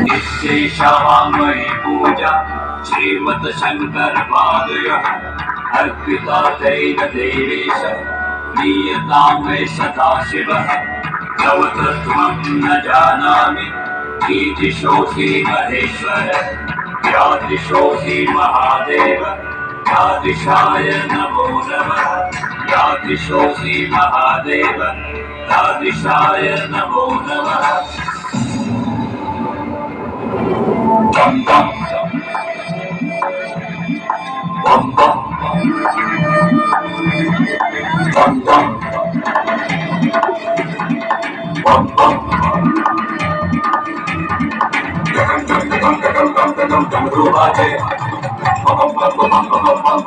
निःशेषवाङ्मयी पूजा श्रीमत् शङ्कर पादयः अर्पिता तैल देवेश नीयतां मे सदाशिवः तव तत्त्वं न जानामि कीदृशोऽसि महेश्वर यादृशोऽसि महादेव यादृशाय नमो नमः यादृशोऽसि महादेव यादृशाय नमो नमः bum bum bum bum bum bum bum bum Rubache bum bum bum bum bum bum bum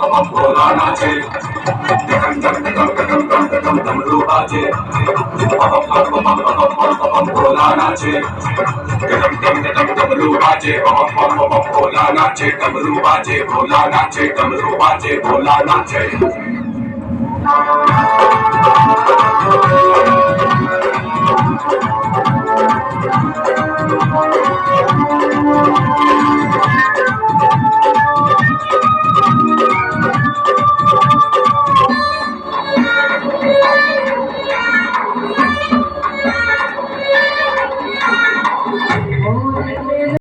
Rubache Rubache Rubache